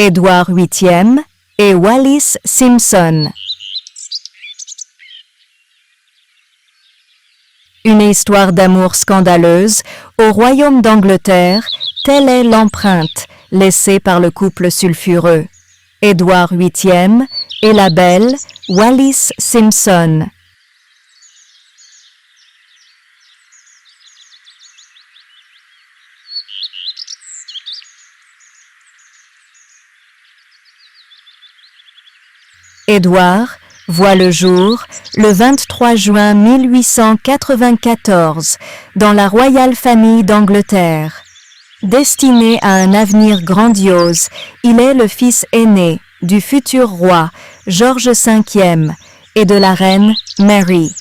Édouard VIII et Wallis Simpson. Une histoire d'amour scandaleuse au royaume d'Angleterre, telle est l'empreinte laissée par le couple sulfureux. Édouard VIII et la belle Wallis Simpson. Édouard voit le jour le 23 juin 1894 dans la royale famille d'Angleterre. Destiné à un avenir grandiose, il est le fils aîné du futur roi George V et de la reine Mary.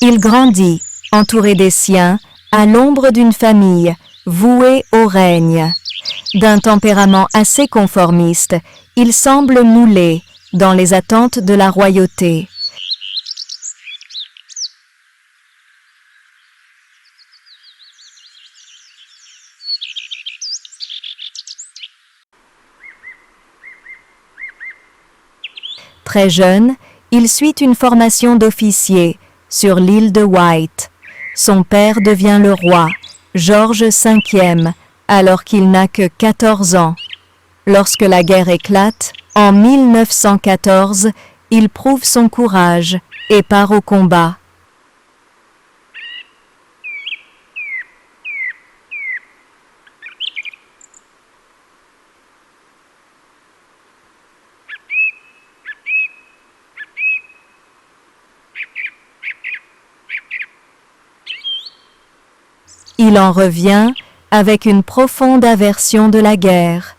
Il grandit, entouré des siens, à l'ombre d'une famille vouée au règne. D'un tempérament assez conformiste, il semble moulé dans les attentes de la royauté. Très jeune, il suit une formation d'officier sur l'île de Wight. Son père devient le roi, George V, alors qu'il n'a que 14 ans. Lorsque la guerre éclate, en 1914, il prouve son courage et part au combat. Il en revient avec une profonde aversion de la guerre.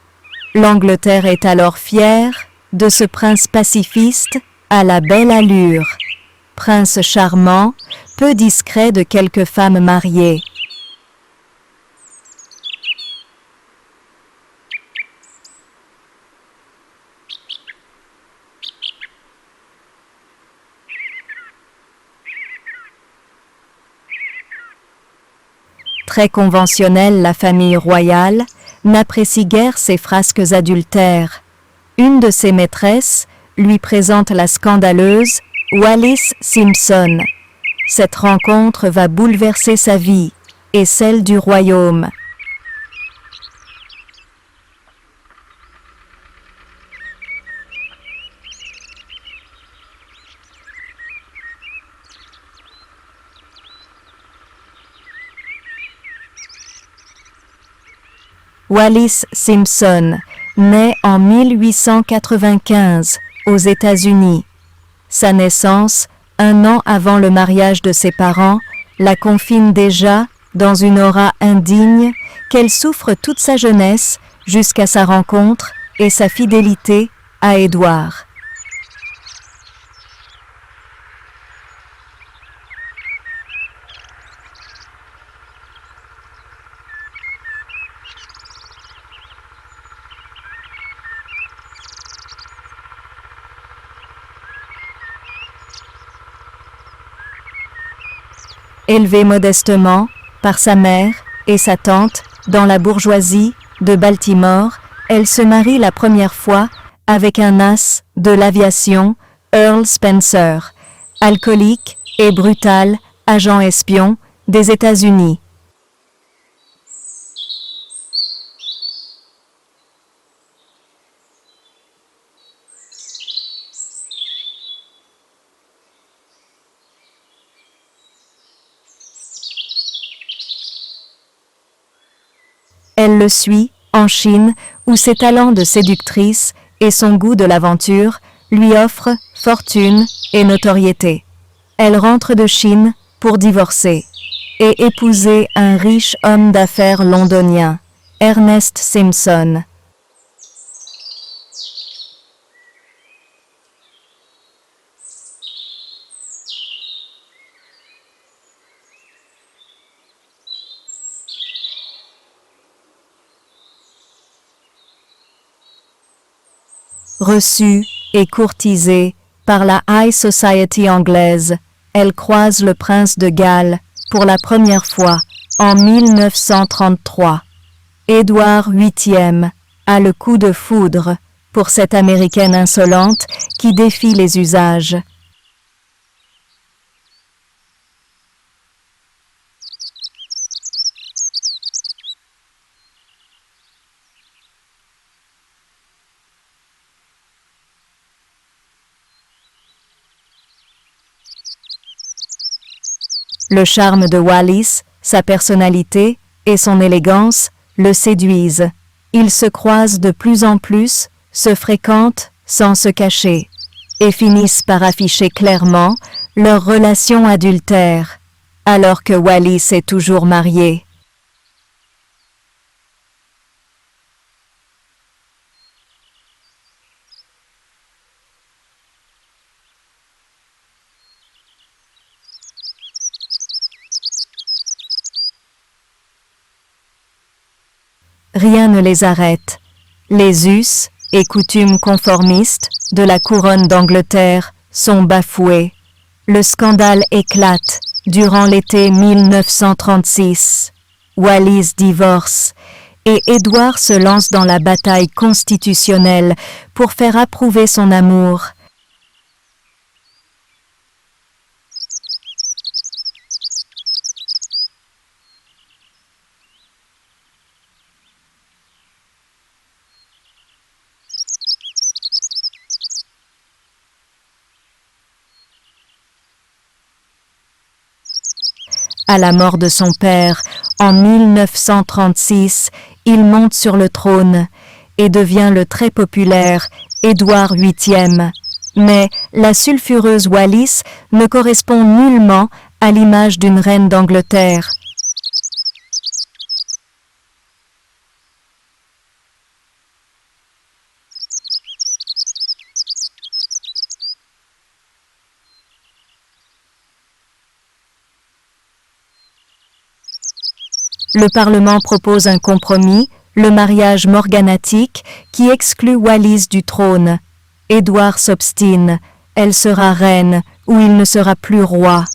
L'Angleterre est alors fière de ce prince pacifiste à la belle allure. Prince charmant, peu discret de quelques femmes mariées. Très conventionnelle, la famille royale n'apprécie guère ses frasques adultères. Une de ses maîtresses lui présente la scandaleuse Wallis Simpson. Cette rencontre va bouleverser sa vie et celle du royaume. Wallis Simpson naît en 1895 aux États-Unis. Sa naissance, un an avant le mariage de ses parents, la confine déjà dans une aura indigne qu'elle souffre toute sa jeunesse jusqu'à sa rencontre et sa fidélité à Édouard. Élevée modestement par sa mère et sa tante dans la bourgeoisie de Baltimore, elle se marie la première fois avec un as de l'aviation, Earl Spencer, alcoolique et brutal agent espion des États-Unis. Elle le suit en Chine où ses talents de séductrice et son goût de l'aventure lui offrent fortune et notoriété. Elle rentre de Chine pour divorcer et épouser un riche homme d'affaires londonien, Ernest Simpson. Reçue et courtisée par la High Society anglaise, elle croise le prince de Galles pour la première fois en 1933. Édouard VIII a le coup de foudre pour cette Américaine insolente qui défie les usages. Le charme de Wallis, sa personnalité et son élégance le séduisent. Ils se croisent de plus en plus, se fréquentent sans se cacher, et finissent par afficher clairement leur relation adultère, alors que Wallis est toujours marié. Rien ne les arrête. Les us et coutumes conformistes de la couronne d'Angleterre sont bafoués. Le scandale éclate durant l'été 1936. Wallis divorce et Édouard se lance dans la bataille constitutionnelle pour faire approuver son amour. À la mort de son père, en 1936, il monte sur le trône et devient le très populaire Édouard VIII. Mais la sulfureuse Wallis ne correspond nullement à l'image d'une reine d'Angleterre. Le Parlement propose un compromis, le mariage morganatique, qui exclut Wallis du trône. Édouard s'obstine, elle sera reine ou il ne sera plus roi.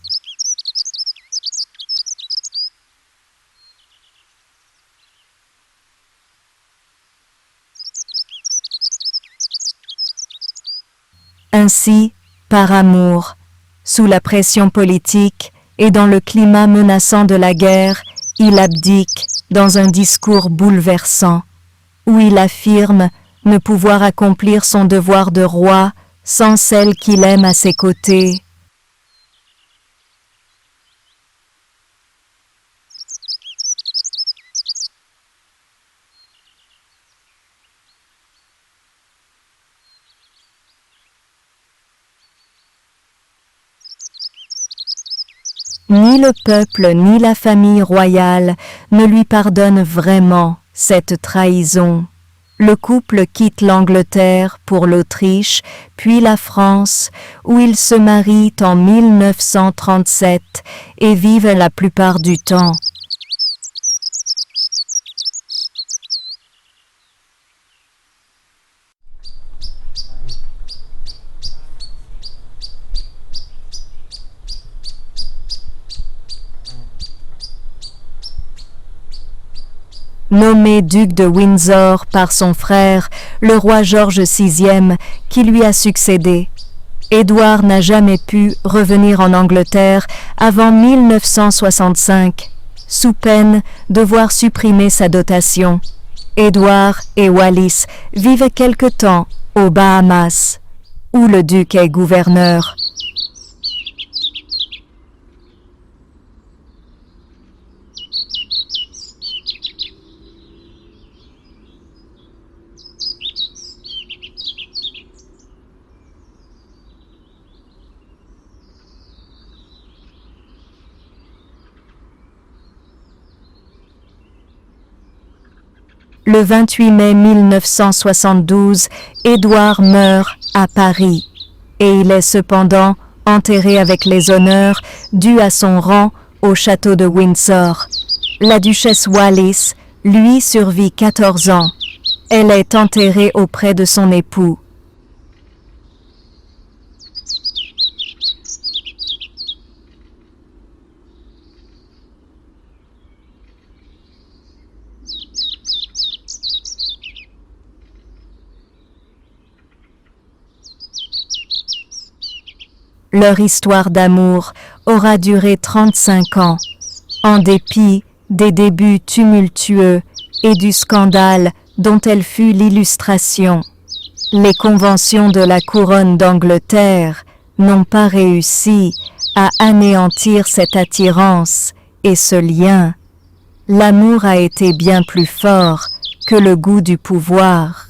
Ainsi, par amour, sous la pression politique et dans le climat menaçant de la guerre, il abdique dans un discours bouleversant, où il affirme ne pouvoir accomplir son devoir de roi sans celle qu'il aime à ses côtés. Ni le peuple ni la famille royale ne lui pardonnent vraiment cette trahison. Le couple quitte l'Angleterre pour l'Autriche, puis la France, où ils se marient en 1937 et vivent la plupart du temps. Nommé duc de Windsor par son frère, le roi George VI, qui lui a succédé. Édouard n'a jamais pu revenir en Angleterre avant 1965, sous peine de voir supprimer sa dotation. Édouard et Wallis vivent quelque temps aux Bahamas, où le duc est gouverneur. Le 28 mai 1972, Édouard meurt à Paris et il est cependant enterré avec les honneurs dus à son rang au château de Windsor. La duchesse Wallis, lui, survit 14 ans. Elle est enterrée auprès de son époux. leur histoire d'amour aura duré 35 ans, en dépit des débuts tumultueux et du scandale dont elle fut l'illustration. Les conventions de la couronne d'Angleterre n'ont pas réussi à anéantir cette attirance et ce lien. L'amour a été bien plus fort que le goût du pouvoir.